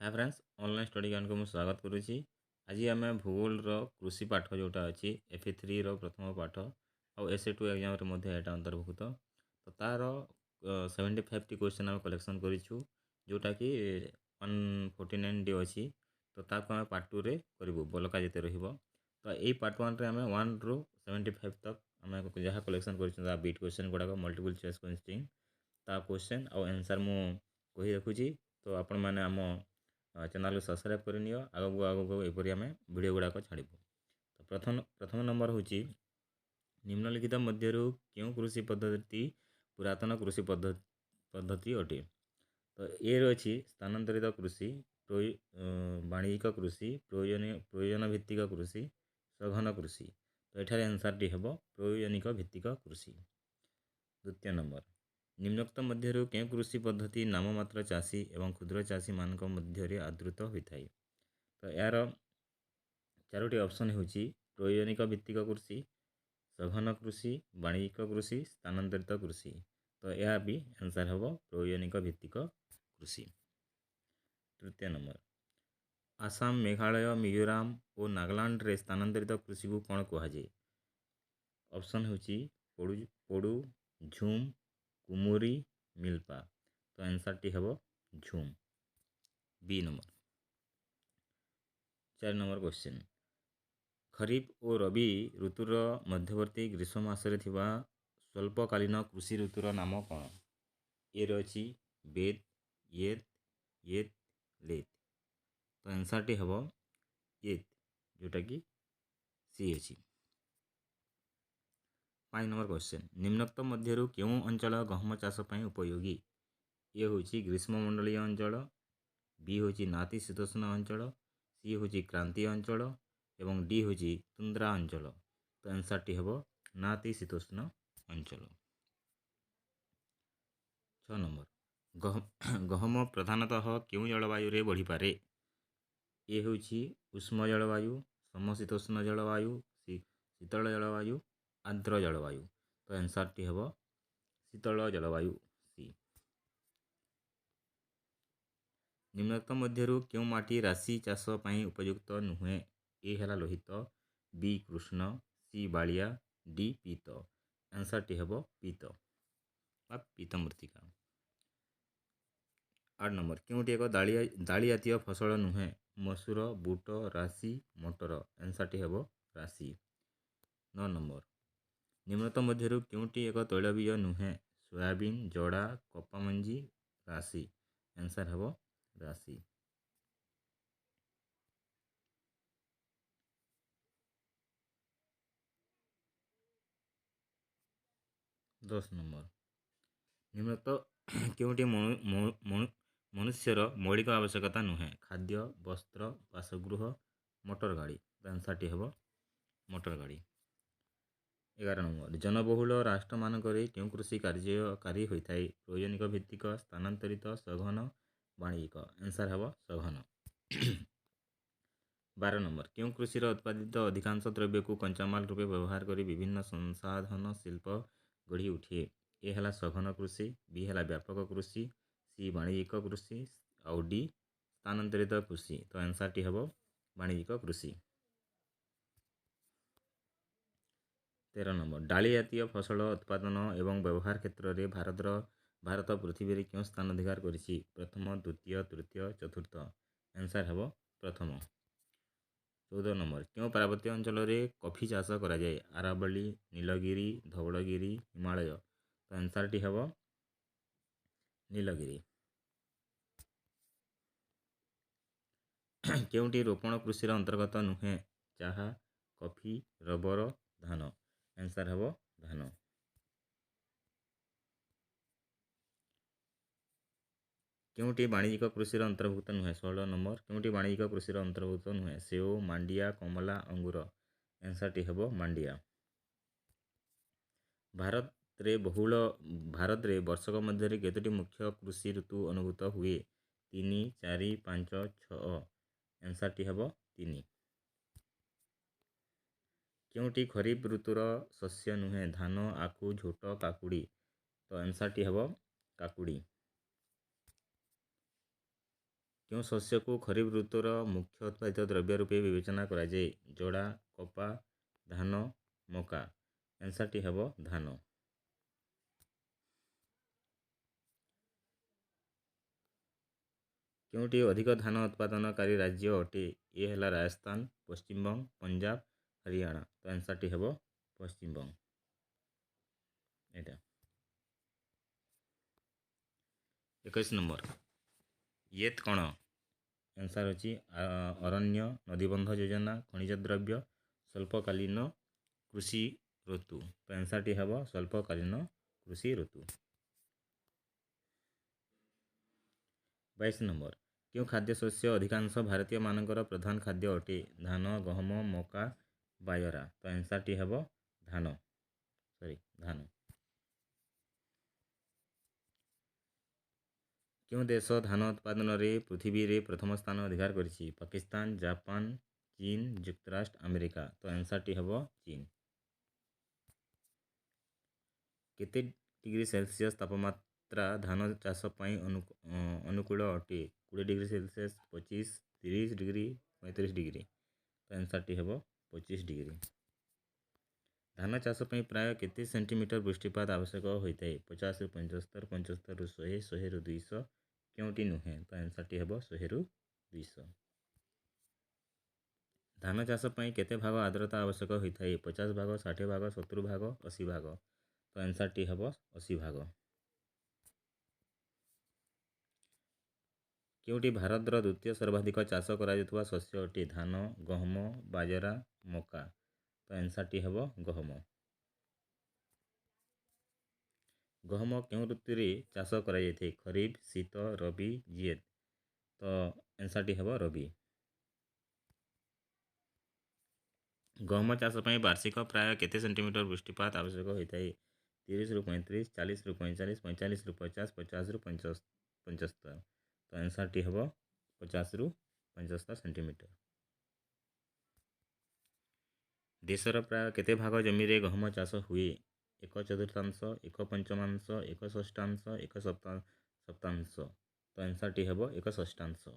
Hi friends online study ज्ञान को स्वागत करुच्ची। आज आम भूगोल कृषि पाठ जोटा अच्छी FE3 प्रथम पाठ और SE2 एग्जाम अंतर्भुक्त। तो तार 75 टी क्वेश्चन आम कलेक्शन करूँ जोटा कि 149 डे अच्छी। तो ताको आम पार्ट 2 रे करूँ बलका जिते रही। तो यही पार्ट 1 रे आम 1 रू 75 तक आम जहाँ कलेक्शन कर बीट क्वेश्चन गुड़ाक मल्टीपल चॉइस क्वेश्चन ता क्वेश्चन और आंसर मु कही रखुची। तो आपण मैंने आम चैनल को सब्सक्राइब करनी आगू आगू एपरी आम वीडियो गुड़ाक छाड़ू। तो प्रथम नंबर हूँ निम्नलिखित मध्य क्यों कृषि पद्धति पुरातन कृषि पद्धति अटे। तो ए अच्छी स्थानांतरित कृषि, वाणिज्यिक कृषि, प्रयोजन भित्तिक कृषि, सघन कृषि। तो ये आंसर टी हम प्रयोजनिक भित्तिक कृषि। द्वितीय नंबर निम्नोक्त मध्य कें कृषि पद्धति नाममात्र चाषी एवं क्षुद्र चाषी मान मध्य आदृत होता है। तो यार चारोटी ऑप्शन होची प्रयोजनिक भित्तिक कृषि, सघन कृषि, वाणिज्यिक कृषि, स्थानांतरित कृषि। तो यह भी आंसर हम प्रयोजनिक भित्तिक कृषि। तृतीय नंबर आसाम, मेघालय, मिजोराम और नागालैंड रे स्थानांतरित कृषि को कौन कहुए। ऑप्शन होची पोडू, झुम, कुमुरी, मिल्पा। तो आंसर टी हम झुम। बी नंबर 4 नंबर क्वेश्चन खरीफ और रबी ऋतुर मध्यवर्ती ग्रीष्म मासरे थिबा स्वल्पकालीन कृषि ऋतुर नाम कौन। ए रही बेद, येत, येत, लेत। तो आंसर टी हम येत जोटा कि सी अच्छी। 5 नंबर क्वेश्चन निम्नोक्त मध्य क्यों अंचल गहम चाष उपयोगी। ए हूँ ग्रीष्ममंडलीय अंचल, बी हूँ नातिशीतोष्ण अंचल, सी हूँ क्रांतीय अंचल एवं डी हूँ तुंद्रा अंचल। तो आंसर टी हम नातिशीतोष्ण अंचल। 6 नंबर गहम प्रधानतः क्यों जलवायु रे बढ़ी पारे। ए हूँ उष्म जलवायु, समशीतोष्ण जलवायु, शीतल जलवायु, आर्द्र जलवायु। तो आंसर टी हम शीतल जलवायु सी। निम्नोक्त मध्य क्यों माटी राशि चाष उपयुक्त नुहे। ए है लोहित, बी कृष्ण, सी बालिया, डी पीत। आंसर टी हम पीत बा पीत मृत्तिका। 8 नंबर क्योंटी एक दाली जातीय फसल नुहे। मसूर, बुट, राशि, मटर। आंसर टी हम राशि। 9 नंबर निम्नोक्त मध्य क्योंटी एक तैलबीज नुहे। सोयाबीन, जड़ा, कपा मंजी, राशि। आंसर हम राशि। 10 नंबर निम्नोक्त क्योंटी मनुष्यर मौलिक आवश्यकता नुहे। खाद्य, वस्त्र, बासगृह, मोटर गाड़ी। आंसर टी हम मोटर गाड़ी। 11 नंबर जनबहुल राष्ट्र मानक क्यों कृषि कार्यकारी होता है। प्रयोजनिक भित्तिक, स्थानांतरित, सघन, वाणिज्यिक। आंसर हम सघन। 12 नंबर क्यों कृषि उत्पादित अधिकांश द्रव्य को कंचामाल रूपे व्यवहार कर विभिन्न संसाधन शिल्प गढ़ी उठे। ए है सघन कृषि, बी है व्यापक कृषि, सी वाणिज्यिक कृषि और डी स्थानांतरित कृषि। तो आंसर टी हम वाणिज्यिक कृषि। 13 नंबर डाली जातीय फसल उत्पादन एवं व्यवहार क्षेत्र में भारत पृथ्वी क्यों स्थान अधिकार करिछि। प्रथम, द्वितीय, तृतीय, चतुर्थ। आंसर हम प्रथम। 14 नंबर क्यों पार्वत्य अंचल में कॉफी चाष करा जाए। आरावली, नीलगिरी, धवलगिरी, हिमालय। तो आंसर टी हम नीलगिरी। क्योंटी रोपण कृषि अंतर्गत नुहे। चाहा, कॉफी, रबर, धान। आंसर हम धान। क्योंटी वाणिज्यिक कृषि अंतर्भुक्त नुहे। 16 नंबर क्योंटी वाणिज्यिक कृषि अंतर्भुक्त नुहे। सेव, मांडिया, कमला, अंगूर। आंसर टी हम मांडिया। भारत रे वर्षक मध्य केतोटी मुख्य कृषि ऋतु अनुभूत हुए। 3, 4, 5, 6। आंसर टी हम 3। क्योंटी खरीफ ऋतुर शस्य नुहे। धान, आखु, झोट, काकुड़ी। तो आंसर टी हम काकुड़ी। କେଉଁ ଶସ୍ୟକୁ ଖରିଫ ଋତୁର ମୁଖ୍ୟ ଉତ୍ପାଦିତ ଦ୍ରବ୍ୟ ରୂପେ ବିବେଚନା କରାଯାଏ? ଜଡ଼ା, କପା, ଧାନ, ମକା। ଆନ୍ସର୍ଟି ହେବ ଧାନ। କେଉଁଟି ଅଧିକ ଧାନ ଉତ୍ପାଦନକାରୀ ରାଜ୍ୟ ଅଟେ? ଏ ହେଲା ରାଜସ୍ଥାନ, ପଶ୍ଚିମବଙ୍ଗ, ପଞ୍ଜାବ, ହରିୟାଣା। ତ ଆନ୍ସର୍ଟି ହେବ ପଶ୍ଚିମବଙ୍ଗ। ଏଇଟା 21 ନମ୍ବର। ୟେତ୍ କ'ଣ? ଆନ୍ସର୍ ଅଛି ଅରଣ୍ୟ, ନଦୀବନ୍ଧ ଯୋଜନା, ଖଣିଜ ଦ୍ରବ୍ୟ, ସ୍ୱଳ୍ପକାଳୀନ କୃଷି ଋତୁ। ତ ଆନ୍ସର୍ଟି ହେବ ସ୍ୱଳ୍ପକାଳୀନ କୃଷି ଋତୁ। 22 ନମ୍ବର। କେଉଁ ଖାଦ୍ୟଶସ୍ୟ ଅଧିକାଂଶ ଭାରତୀୟମାନଙ୍କର ପ୍ରଧାନ ଖାଦ୍ୟ ଅଟେ? ଧାନ, ଗହମ, ମକା, ବାଜରା। ତ ଆନ୍ସର୍ଟି ହେବ ଧାନ। କେଉଁ ଦେଶ ଧାନ ଉତ୍ପାଦନରେ ପୃଥିବୀରେ ପ୍ରଥମ ସ୍ଥାନ ଅଧିକାର କରିଛି? ପାକିସ୍ତାନ, ଜାପାନ, ଚୀନ, ଯୁକ୍ତରାଷ୍ଟ୍ର, ଆମେରିକା। ତ ଆନ୍ସର୍ଟି ହେବ ଚୀନ। କେତେ ଡିଗ୍ରୀ ସେଲସିୟସ୍ ତାପମାତ୍ରା ଧାନ ଚାଷ ପାଇଁ ଅନୁକୂଳ ଅଟେ? 20 ଡିଗ୍ରୀ ସେଲସିୟସ୍, 25, 30 ଡିଗ୍ରୀ, 35 ଡିଗ୍ରୀ। ତ ଆନ୍ସର୍ଟି ହେବ 25 ଡିଗ୍ରୀ। ଧାନ ଚାଷ ପାଇଁ ପ୍ରାୟ କେତେ ସେଣ୍ଟିମିଟର ବୃଷ୍ଟିପାତ ଆବଶ୍ୟକ ହୋଇଥାଏ? 50ରୁ 75, 75ରୁ 100, 100ରୁ 200। କେଉଁଟି ନୁହେଁ? ତ ଆନ୍ସର୍ଟି ହେବ 100ରୁ 200। ଧାନ ଚାଷ ପାଇଁ କେତେ ଭାଗ ଆର୍ଦ୍ରତା ଆବଶ୍ୟକ ହୋଇଥାଏ? 50 ଭାଗ, 60 ଭାଗ, 70 ଭାଗ, 80 ଭାଗ। ତ ଆନ୍ସର୍ଟି ହେବ 80 ଭାଗ। କେଉଁଟି ଭାରତର ଦ୍ୱିତୀୟ ସର୍ବାଧିକ ଚାଷ କରାଯାଉଥିବା ଶସ୍ୟ ଅଟେ? ଧାନ, ଗହମ, ବାଜରା, ମକା। ତ ଆନ୍ସର୍ଟି ହେବ ଗହମ। ଗହମ କେଉଁ ଋତୁରେ ଚାଷ କରାଯାଇଥାଏ? ଖରିଫ, ଶୀତ, ରବି, ଜିଏଦ୍। ତ ଆନ୍ସର୍ଟି ହେବ ରବି। ଗହମ ଚାଷ ପାଇଁ ବାର୍ଷିକ ପ୍ରାୟ କେତେ ସେଣ୍ଟିମିଟର ବୃଷ୍ଟିପାତ ଆବଶ୍ୟକ ହୋଇଥାଏ? 30ରୁ 35, 40ରୁ 45, 45ରୁ 50, 50ରୁ 75। ତ ଆନ୍ସର୍ଟି ହେବ 50ରୁ 75 ସେଣ୍ଟିମିଟର। ଦେଶର ପ୍ରାୟ କେତେ ଭାଗ ଜମିରେ ଗହମ ଚାଷ ହୁଏ? 1/4, 1/5, 1/6, 1/7। ତ ଆନ୍ସର୍ଟି ହେବ 1/6।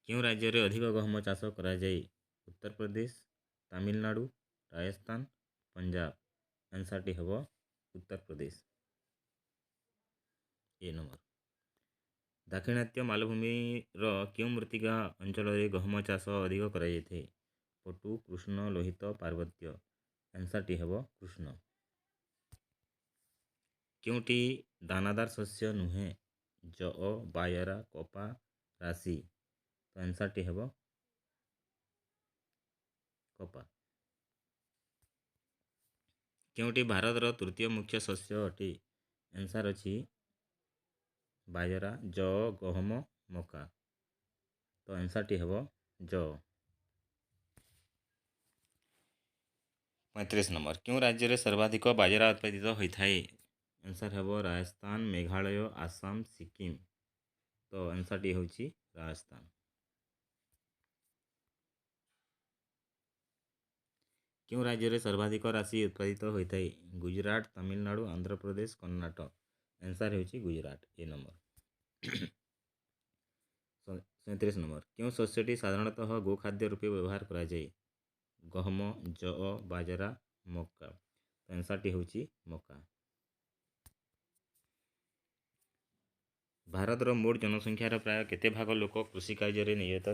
କେଉଁ ରାଜ୍ୟରେ ଅଧିକ ଗହମ ଚାଷ କରାଯାଏ? ଉତ୍ତରପ୍ରଦେଶ, ତାମିଲନାଡ଼ୁ, ରାଜସ୍ଥାନ, ପଞ୍ଜାବ। ଆନ୍ସର୍ଟି ହେବ ଉତ୍ତରପ୍ରଦେଶ। A number. ଦାକ୍ଷିଣାତ୍ୟ ମାଳଭୂମିର କେଉଁ ମୃତ୍ତିକା ଅଞ୍ଚଳରେ ଗହମ ଚାଷ ଅଧିକ କରାଯାଇଥାଏ? ପଟୁ, କୃଷ୍ଣ, ଲୋହିତ, ପାର୍ବତ୍ୟ। ଆନ୍ସର୍ଟି ହେବ କୃଷ୍ଣ। କେଉଁଟି ଦାନାଦାର ଶସ୍ୟ ନୁହେଁ? ଯଅ, ବାଜରା, କପା, ରାଶି। ତ ଆନ୍ସର୍ଟି ହେବ କପା। କେଉଁଟି ଭାରତର ତୃତୀୟ ମୁଖ୍ୟ ଶସ୍ୟ ଅଟେ? ଆନ୍ସର୍ ଅଛି ବାଜରା, ଯଅ, ଗହମ, ମକା। ତ ଆନ୍ସର୍ଟି ହେବ ଯଅ। 35 ନମ୍ବର। କେଉଁ ରାଜ୍ୟରେ ସର୍ବାଧିକ ବାଜରା ଉତ୍ପାଦିତ ହୋଇଥାଏ? ଆନ୍ସର୍ ହେବ ରାଜସ୍ଥାନ, ମେଘାଳୟ, ଆସାମ, ସିକିମ୍। ତ ଆନ୍ସର୍ଟି ହେଉଛି ରାଜସ୍ଥାନ। କେଉଁ ରାଜ୍ୟରେ ସର୍ବାଧିକ ରାଶି ଉତ୍ପାଦିତ ହୋଇଥାଏ? ଗୁଜୁରାଟ, ତାମିଲନାଡ଼ୁ, ଆନ୍ଧ୍ରପ୍ରଦେଶ, କର୍ଣ୍ଣାଟକ। ଆନ୍ସର୍ ହେଉଛି ଗୁଜୁରାଟ। A number. 37 ନମ୍ବର। କେଉଁ ଶସ୍ୟଟି ସାଧାରଣତଃ ଗୋଖାଦ୍ୟ ରୂପେ ବ୍ୟବହାର କରାଯାଏ? ଗହମ, ଯଅ, ବାଜରା, ମକା। ଆନ୍ସର୍ଟି ହେଉଛି ମକା। ଭାରତର ମୋଟ ଜନସଂଖ୍ୟାର ପ୍ରାୟ କେତେ ଭାଗ ଲୋକ କୃଷି କାର୍ଯ୍ୟରେ ନିୟୋଜିତ?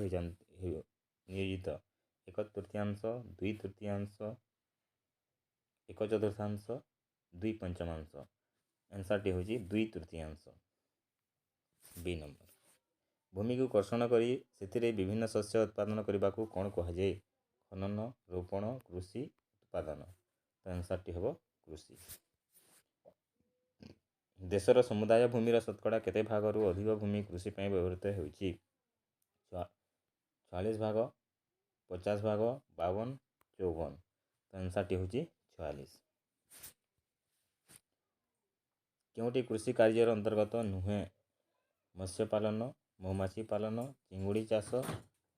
1/3, 2/3, 1/4, 2/5। ଆନ୍ସର୍ଟି ହେଉଛି 2/3। ବି ନମ୍ବର। ଭୂମିକୁ କର୍ଷଣ କରି ସେଥିରେ ବିଭିନ୍ନ ଶସ୍ୟ ଉତ୍ପାଦନ କରିବାକୁ କ'ଣ କୁହାଯାଏ? ଖନନ, ରୋପଣ, କୃଷି ଉତ୍ପାଦନ। ତ ଆନ୍ସର୍ଟି ହେବ କୃଷି। ଦେଶର ସମୁଦାୟ ଭୂମିର ଶତକଡ଼ା କେତେ ଭାଗରୁ ଅଧିକ ଭୂମି କୃଷି ପାଇଁ ବ୍ୟବହୃତ ହେଉଛି? 40 ଭାଗ, 50 ଭାଗ, 52, 54। ତ ଆନ୍ସର୍ଟି ହେଉଛି 46। କେଉଁଟି କୃଷି କାର୍ଯ୍ୟର ଅନ୍ତର୍ଗତ ନୁହେଁ? ମତ୍ସ୍ୟ ପାଳନ, ମହୁମାଛି ପାଳନ, ଚିଙ୍ଗୁଡ଼ି ଚାଷ,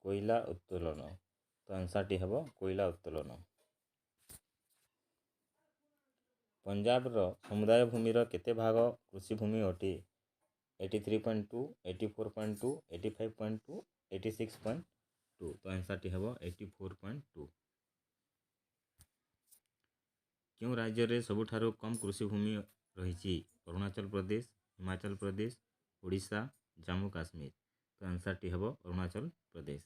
କୋଇଲା ଉତ୍ତୋଳନ। ତ ଆନ୍ସର୍ଟି ହେବ କୋଇଲା ଉତ୍ତୋଳନ। ପଞ୍ଜାବର ସମୁଦାୟ ଭୂମିର କେତେ ଭାଗ କୃଷି ଭୂମି ଅଟେ? 83.2, 84.2, 85.2, 86.2। तो आंसरଟି ହେବ 84.2। କେଉଁ ରାଜ୍ୟରେ ସବୁଠାରୁ କମ୍ କୃଷିଭୂମି ରହିଛି? ଅରୁଣାଚଳ ପ୍ରଦେଶ, ହିମାଚଳ ପ୍ରଦେଶ, ଓଡ଼ିଶା, ଜାମ୍ମୁ କାଶ୍ମୀର। ତ ଆନ୍ସରଟି ହେବ ଅରୁଣାଚଳ ପ୍ରଦେଶ।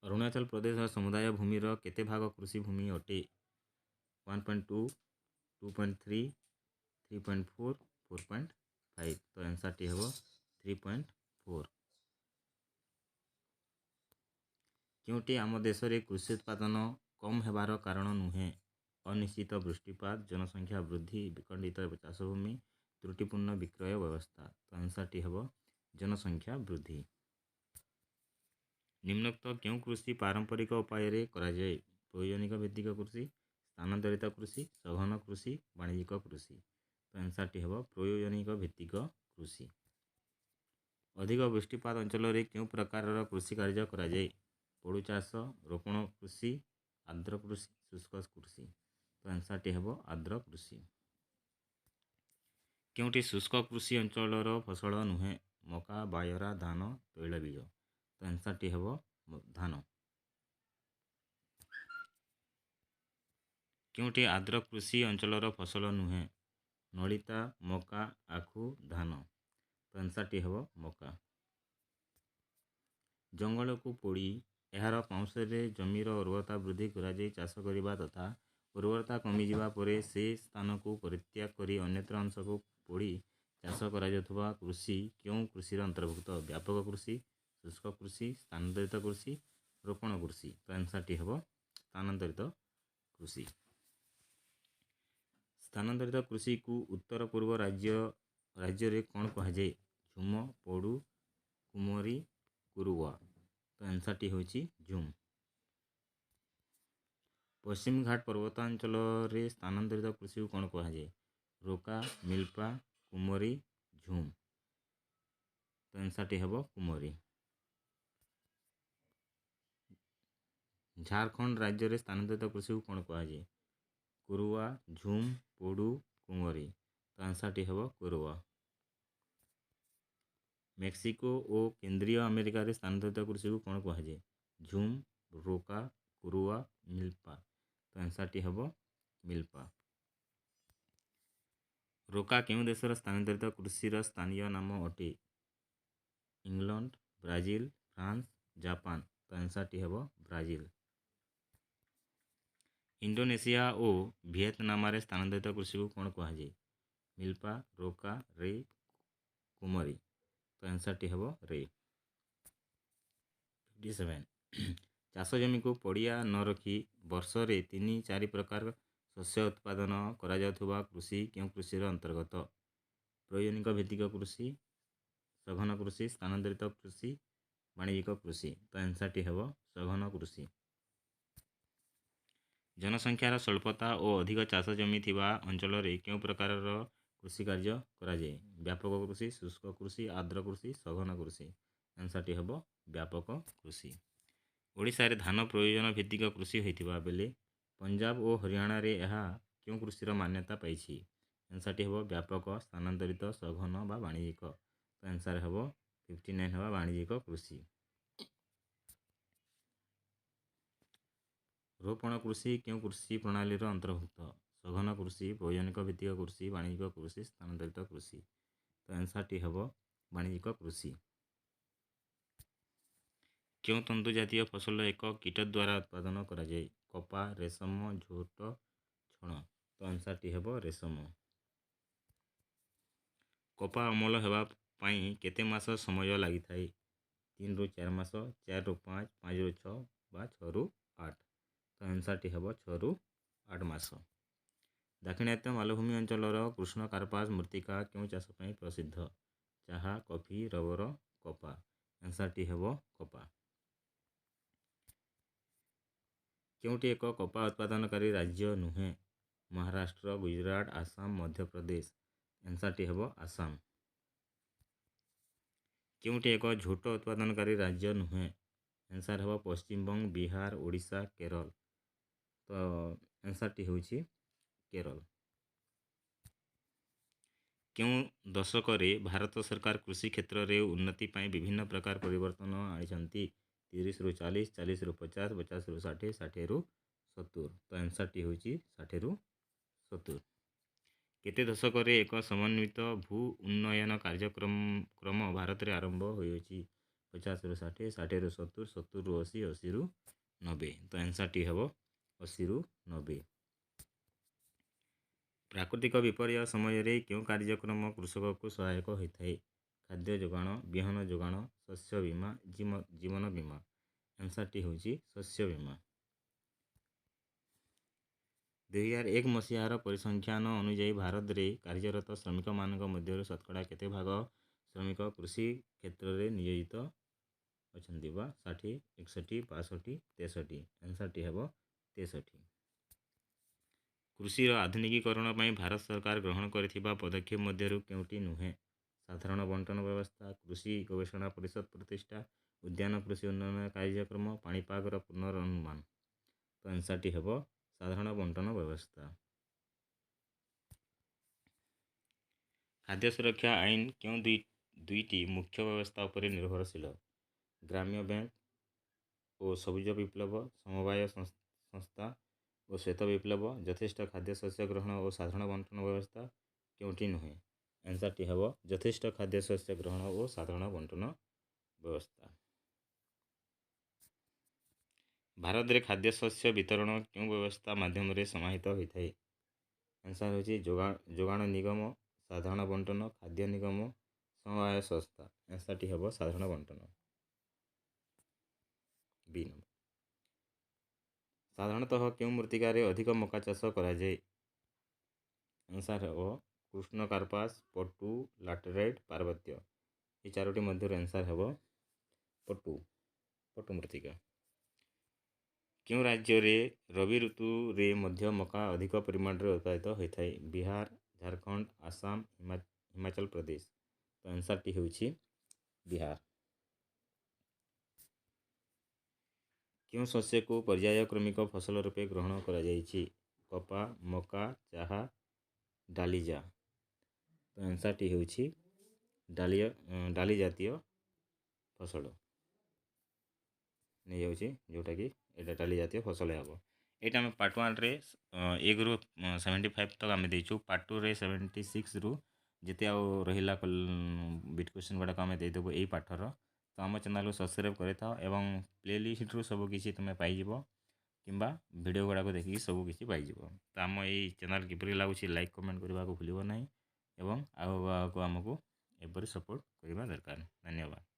ଅରୁଣାଚଳ ପ୍ରଦେଶର ସମୁଦାୟ ଭୂମିର କେତେ ଭାଗ କୃଷିଭୂମି ଅଟେ? 1.2, 2.3, 3.4, 4.5। ତ ଆନ୍ସରଟି ହେବ 3.4। କେଉଁଟି ଆମ ଦେଶରେ କୃଷି ଉତ୍ପାଦନ କମ୍ ହେବାର କାରଣ ନୁହେଁ? ଅନିଶ୍ଚିତ ବୃଷ୍ଟିପାତ, ଜନସଂଖ୍ୟା ବୃଦ୍ଧି, ବିଖଣ୍ଡିତ ଚାଷଭୂମି, ତ୍ରୁଟିପୂର୍ଣ୍ଣ ବିକ୍ରୟ ବ୍ୟବସ୍ଥା। ତ ଆନ୍ସରଟି ହେବ ଜନସଂଖ୍ୟା ବୃଦ୍ଧି। ନିମ୍ନୋକ୍ତ କେଉଁ କୃଷି ପାରମ୍ପରିକ ଉପାୟରେ କରାଯାଏ? ବୈଜ୍ଞାନିକ ଭିତ୍ତିକ କୃଷି, ସ୍ଥାନାନ୍ତରିତ କୃଷି, ସଘନ କୃଷି, ବାଣିଜ୍ୟିକ କୃଷି। ତ ଆନ୍ସରଟି ହେବ ବୈଜ୍ଞାନିକ ଭିତ୍ତିକ କୃଷି। ଅଧିକ ବୃଷ୍ଟିପାତ ଅଞ୍ଚଳରେ କେଉଁ ପ୍ରକାରର କୃଷି କାର୍ଯ୍ୟ କରାଯାଏ? ପୋଡ଼ୁ ଚାଷ, ରୋପଣ କୃଷି, ଆର୍ଦ୍ର କୃଷି, ଶୁଷ୍କ କୃଷି। ତ ଆନ୍ସରଟି ହେବ ଆର୍ଦ୍ର କୃଷି। କେଉଁଟି ଶୁଷ୍କ କୃଷି ଅଞ୍ଚଳର ଫସଲ ନୁହେଁ? ମକା, ବାଜରା, ଧାନ, ତୈଳବୀଜ। ତ ଆନ୍ସରଟି ହେବ ଧାନ। କେଉଁଟି ଆର୍ଦ୍ର କୃଷି ଅଞ୍ଚଳର ଫସଲ ନୁହେଁ? ନଳିତା, ମକା, ଆଖୁ, ଧାନ। ତ ଆନ୍ସରଟି ହେବ ମକା। ଜଙ୍ଗଲକୁ ପୋଡ଼ି ଏହାର ପାଉଁଶରେ ଜମିର ଉର୍ବରତା ବୃଦ୍ଧି କରାଯାଇ ଚାଷ କରିବା ତଥା ଉର୍ବରତା କମିଯିବା ପରେ ସେ ସ୍ଥାନକୁ ପରିତ୍ୟାଗ କରି ଅନ୍ୟତ୍ର ଅଂଶକୁ ପୋଡ଼ି ଚାଷ କରାଯାଉଥିବା କୃଷି କେଉଁ କୃଷିର ଅନ୍ତର୍ଭୁକ୍ତ? ବ୍ୟାପକ କୃଷି, ଶୁଷ୍କ କୃଷି, ସ୍ଥାନାନ୍ତରିତ କୃଷି, ରୋପଣ କୃଷି। ତ ଆନ୍ସରଟି ହେବ ସ୍ଥାନାନ୍ତରିତ କୃଷି। ସ୍ଥାନାନ୍ତରିତ କୃଷିକୁ ଉତ୍ତର ପୂର୍ବ ରାଜ୍ୟରେ କ'ଣ କୁହାଯାଏ? ଝୁମ, ପୋଡ଼ୁ, କୁମରୀ, କୁରୁୱା। ତ ଆନ୍ସରଟି ହେଉଛି ଝୁମ୍। ପଶ୍ଚିମଘାଟ ପର୍ବତାଞ୍ଚଳରେ ସ୍ଥାନାନ୍ତରିତ କୃଷିକୁ କ'ଣ କୁହାଯାଏ? ରୋକା, ମିଲ୍ପା, କୁମରୀ, ଝୁମ୍। ତ ଆନ୍ସରଟି ହେବ କୁମରୀ। ଝାଡ଼ଖଣ୍ଡ ରାଜ୍ୟରେ ସ୍ଥାନାନ୍ତରିତ କୃଷିକୁ କ'ଣ କୁହାଯାଏ? କୁରୁୱା, ଝୁମ୍, ପୋଡ଼ୁ, କୁମରୀ। ତ ଆନ୍ସରଟି ହେବ କୁରୁୱା। ମେକ୍ସିକୋ ଓ କେନ୍ଦ୍ରୀୟ ଆମେରିକାରେ ସ୍ଥାନାନ୍ତରିତ କୃଷିକୁ କ'ଣ କୁହାଯାଏ? ଝୁମ୍, ରୋକା, କୁରୁୱା, ମିଲ୍ପା। ତ ଆନ୍ସରଟି ହେବ ମିଲ୍ପା। ରୋକା କେଉଁ ଦେଶର ସ୍ଥାନାନ୍ତରିତ କୃଷିର ସ୍ଥାନୀୟ ନାମ ଅଟେ? England, Brazil, France, Japan. ତ ଆନ୍ସରଟି ହେବ ବ୍ରାଜିଲ। ଇଣ୍ଡୋନେସିଆ ଓ ଭିଏତନାମରେ ସ୍ଥାନାନ୍ତରିତ କୃଷିକୁ କ'ଣ କୁହାଯାଏ? ମିଲ୍ପା, ରୋକା, ରେ, କୁମରୀ। ତ ଆନ୍ସରଟି ହେବ ରେ। 57 ଚାଷ ଜମିକୁ ପଡ଼ିଆ ନ ରଖି ବର୍ଷରେ 3-4 ପ୍ରକାର ଶସ୍ୟ ଉତ୍ପାଦନ କରାଯାଉଥିବା କୃଷି କେଉଁ କୃଷିର ଅନ୍ତର୍ଗତ? ବୈଜ୍ଞାନିକ ଭିତ୍ତିକ କୃଷି, ସଘନ କୃଷି, ସ୍ଥାନାନ୍ତରିତ କୃଷି, ବାଣିଜ୍ୟିକ କୃଷି। ତ ଆନ୍ସରଟି ହେବ ସଘନ କୃଷି। ଜନସଂଖ୍ୟାର ସ୍ୱଳ୍ପତା ଓ ଅଧିକ ଚାଷ ଜମି ଥିବା ଅଞ୍ଚଳରେ କେଉଁ ପ୍ରକାରର କୃଷି କାର୍ଯ୍ୟ କରାଯାଏ? ବ୍ୟାପକ କୃଷି, ଶୁଷ୍କ କୃଷି, ଆର୍ଦ୍ର କୃଷି, ସଘନ କୃଷି। ଆନ୍ସରଟି ହେବ ବ୍ୟାପକ କୃଷି। ଓଡ଼ିଶାରେ ଧାନ ପ୍ରୟୋଜନ ଭିତ୍ତିକ କୃଷି ହୋଇଥିବା ବେଳେ ପଞ୍ଜାବ ଓ ହରିୟାଣାରେ ଏହା କେଉଁ କୃଷିର ମାନ୍ୟତା ପାଇଛି? ଆନ୍ସରଟି ହେବ ବ୍ୟାପକ, ସ୍ଥାନାନ୍ତରିତ, ସଘନ ବା ବାଣିଜ୍ୟିକ। ତ ଆନ୍ସର ହେବ 59 ହେବ ବାଣିଜ୍ୟିକ କୃଷି। ରୋପଣ କୃଷି କେଉଁ କୃଷି ପ୍ରଣାଳୀର ଅନ୍ତର୍ଭୁକ୍ତ? ସଘନ କୃଷି, ବୈଜ୍ଞାନିକ ଭିତ୍ତିକ କୃଷି, ବାଣିଜ୍ୟିକ କୃଷି, ସ୍ଥାନାନ୍ତରିତ କୃଷି। ତ ଆନ୍ସରଟି ହେବ ବାଣିଜ୍ୟିକ କୃଷି। କେଉଁ ତନ୍ତୁ ଜାତୀୟ ଫସଲ ଏକ କୀଟ ଦ୍ୱାରା ଉତ୍ପାଦନ କରାଯାଏ? କପା, ରେଶମ, ଝୋଟ, ଛଣ। ତ ଆନ୍ସରଟି ହେବ ରେଶମ। କପା ଅମଳ ହେବା ପାଇଁ କେତେ ମାସ ସମୟ ଲାଗିଥାଏ? 3-4 ମାସ, 4-5, 5-6 ବା 6-8। ତ ଆନ୍ସରଟି ହେବ 6-8 ମାସ। ଦାକ୍ଷିଣାତ୍ୟ ମାଳଭୂମି ଅଞ୍ଚଳର କୃଷ୍ଣ କାର୍ପାସ ମୃତ୍ତିକା କେଉଁ ଚାଷ ପାଇଁ ପ୍ରସିଦ୍ଧ? ଚାହା, କଫି, ରବର, କପା। ଆନ୍ସରଟି ହେବ କପା। କେଉଁଟି ଏକ କପା ଉତ୍ପାଦନକାରୀ ରାଜ୍ୟ ନୁହେଁ? ମହାରାଷ୍ଟ୍ର, ଗୁଜରାଟ, ଆସାମ, ମଧ୍ୟପ୍ରଦେଶ। ଆନ୍ସରଟି ହେବ ଆସାମ। କେଉଁଟି ଏକ ଝୋଟ ଉତ୍ପାଦନକାରୀ ରାଜ୍ୟ ନୁହେଁ? ଆନ୍ସର ହେବ ପଶ୍ଚିମବଙ୍ଗ, ବିହାର, ଓଡ଼ିଶା, କେରଳ। ତ ଆନ୍ସରଟି ହେଉଛି କେରଳ। କେଉଁ ଦଶକରେ ଭାରତ ସରକାର କୃଷି କ୍ଷେତ୍ରରେ ଉନ୍ନତି ପାଇଁ ବିଭିନ୍ନ ପ୍ରକାର ପରିବର୍ତ୍ତନ ଆଣିଛନ୍ତି? 30ରୁ 40, 40ରୁ 50, 50ରୁ 60, 60ରୁ 70। ତ ଆନ୍ସର୍ଟି ହେଉଛି 60ରୁ 70। କେତେ ଦଶକରେ ଏକ ସମନ୍ୱିତ ଭୂ ଉନ୍ନୟନ କାର୍ଯ୍ୟକ୍ରମ ଭାରତରେ ଆରମ୍ଭ ହୋଇଅଛି? 50ରୁ 60, 60ରୁ 70, 70ରୁ 80, 80ରୁ 90। ତ ଆନ୍ସର୍ଟି ହେବ 80ରୁ 90। ପ୍ରାକୃତିକ ବିପର୍ଯ୍ୟୟ ସମୟରେ କେଉଁ କାର୍ଯ୍ୟକ୍ରମ କୃଷକକୁ ସହାୟକ ହୋଇଥାଏ? ଖାଦ୍ୟ ଯୋଗାଣ, ବିହନ ଯୋଗାଣ, ଶସ୍ୟ ବୀମା, ଜୀବନ ବୀମା। ଆନ୍ସର୍ଟି ହେଉଛି ଶସ୍ୟ ବୀମା। 2001 ମସିହାର ପରିସଂଖ୍ୟାନ ଅନୁଯାୟୀ ଭାରତରେ କାର୍ଯ୍ୟରତ ଶ୍ରମିକମାନଙ୍କ ମଧ୍ୟରୁ ଶତକଡ଼ା କେତେ ଭାଗ ଶ୍ରମିକ କୃଷି କ୍ଷେତ୍ରରେ ନିୟୋଜିତ ଅଛନ୍ତି? ବା 60, 61, 65, 63। ଆନ୍ସର୍ଟି ହେବ 63। କୃଷିର ଆଧୁନିକୀକରଣ ପାଇଁ ଭାରତ ସରକାର ଗ୍ରହଣ କରିଥିବା ପଦକ୍ଷେପ ମଧ୍ୟରୁ କେଉଁଟି ନୁହେଁ? ସାଧାରଣ ବଣ୍ଟନ ବ୍ୟବସ୍ଥା, କୃଷି ଗବେଷଣା ପରିଷଦ ପ୍ରତିଷ୍ଠା, ଉଦ୍ୟାନ କୃଷି ଉନ୍ନୟନ କାର୍ଯ୍ୟକ୍ରମ, ପାଣିପାଗର ପୁନର୍ଅନୁମାନ। ତ ଆନ୍ସର୍ଟି ହେବ ସାଧାରଣ ବଣ୍ଟନ ବ୍ୟବସ୍ଥା। ଖାଦ୍ୟ ସୁରକ୍ଷା ଆଇନ କେଉଁ ଦୁଇଟି ମୁଖ୍ୟ ବ୍ୟବସ୍ଥା ଉପରେ ନିର୍ଭରଶୀଳ? ଗ୍ରାମ୍ୟ ବ୍ୟାଙ୍କ ଓ ସବୁଜ ବିପ୍ଳବ, ସମବାୟ ସଂସ୍ଥା ଓ ଶ୍ୱେତ ବିପ୍ଳବ, ଯଥେଷ୍ଟ ଖାଦ୍ୟ ଶସ୍ୟ ଗ୍ରହଣ ଓ ସାଧାରଣ ବଣ୍ଟନ ବ୍ୟବସ୍ଥା। କେଉଁଟି ନୁହେଁ? ଆନ୍ସର୍ଟି ହେବ ଯଥେଷ୍ଟ ଖାଦ୍ୟ ଶସ୍ୟ ଗ୍ରହଣ ଓ ସାଧାରଣ ବଣ୍ଟନ ବ୍ୟବସ୍ଥା। ଭାରତରେ ଖାଦ୍ୟ ଶସ୍ୟ ବିତରଣ କେଉଁ ବ୍ୟବସ୍ଥା ମାଧ୍ୟମରେ ସମାହିତ ହୋଇଥାଏ? ଆନ୍ସର୍ ହେଉଛି ଯୋଗାଣ ନିଗମ, ସାଧାରଣ ବଣ୍ଟନ, ଖାଦ୍ୟ ନିଗମ, ସମବାୟ ସଂସ୍ଥା। ଆନ୍ସର୍ଟି ହେବ ସାଧାରଣ ବଣ୍ଟନ। ବି ନମ୍ବର। ସାଧାରଣତଃ କେଉଁ ମୃତ୍ତିକାରେ ଅଧିକ ମକା ଚାଷ କରାଯାଏ? ଆନ୍ସର୍ ହେବ କୃଷ୍ଣ କାର୍ପାସ, ପଟୁ, ଲାଟରାଇଟ୍, ପାର୍ବତ୍ୟ। ଏହି ଚାରୋଟି ମଧ୍ୟରୁ ଆନ୍ସର୍ ହେବ ପଟୁ ମୃତ୍ତିକା। କେଉଁ ରାଜ୍ୟରେ ରବି ଋତୁରେ ମଧ୍ୟ ମକା ଅଧିକ ପରିମାଣରେ ଉତ୍ପାଦିତ ହୋଇଥାଏ? ବିହାର, ଝାଡ଼ଖଣ୍ଡ, ଆସାମ, ହିମାଚଳ ପ୍ରଦେଶ। ତ ଆନ୍ସର୍ଟି ହେଉଛି ବିହାର। କେଉଁ ଶସ୍ୟକୁ ପର୍ଯ୍ୟାୟକ୍ରମିକ ଫସଲ ରୂପେ ଗ୍ରହଣ କରାଯାଇଛି? କପା, ମକା, ଚାହା, ଡାଲିଜା। ତ ଆନ୍ସର୍ଟି ହେଉଛି ଡାଲି ଜାତୀୟ ଫସଲ ନେଇଯାଉଛି, ଯେଉଁଟାକି ଏଇଟା ଡାଲି ଜାତୀୟ ଫସଲ ହେବ। ଏଇଟା ଆମେ ପାର୍ଟ 1ରେ 1ରୁ 75 ତକ ଆମେ ଦେଇଛୁ। ପାର୍ଟ 2ରେ 76ରୁ ଯେତେ ଆଉ ରହିଲା ବିଟ୍ କ୍ୱେଶ୍ଚନ୍ ଗୁଡ଼ାକ ଆମେ ଦେଇଦେବୁ ଏଇ ପାଠର। ତ ଆମ ଚ୍ୟାନେଲକୁ ସବସ୍କ୍ରାଇବ୍ କରିଥାଅ ଏବଂ ପ୍ଲେଲିଷ୍ଟରୁ ସବୁକିଛି ତୁମେ ପାଇଯିବ, କିମ୍ବା ଭିଡ଼ିଓ ଗୁଡ଼ାକ ଦେଖିକି ସବୁକିଛି ପାଇଯିବ। ତ ଆମ ଏଇ ଚ୍ୟାନେଲ୍ କିପରି ଲାଗୁଛି ଲାଇକ୍ କମେଣ୍ଟ କରିବାକୁ ଭୁଲିବ ନାହିଁ ଏବଂ ଆଗକୁ ଆମକୁ ଏପରି ସପୋର୍ଟ କରିବା ଦରକାର। ଧନ୍ୟବାଦ।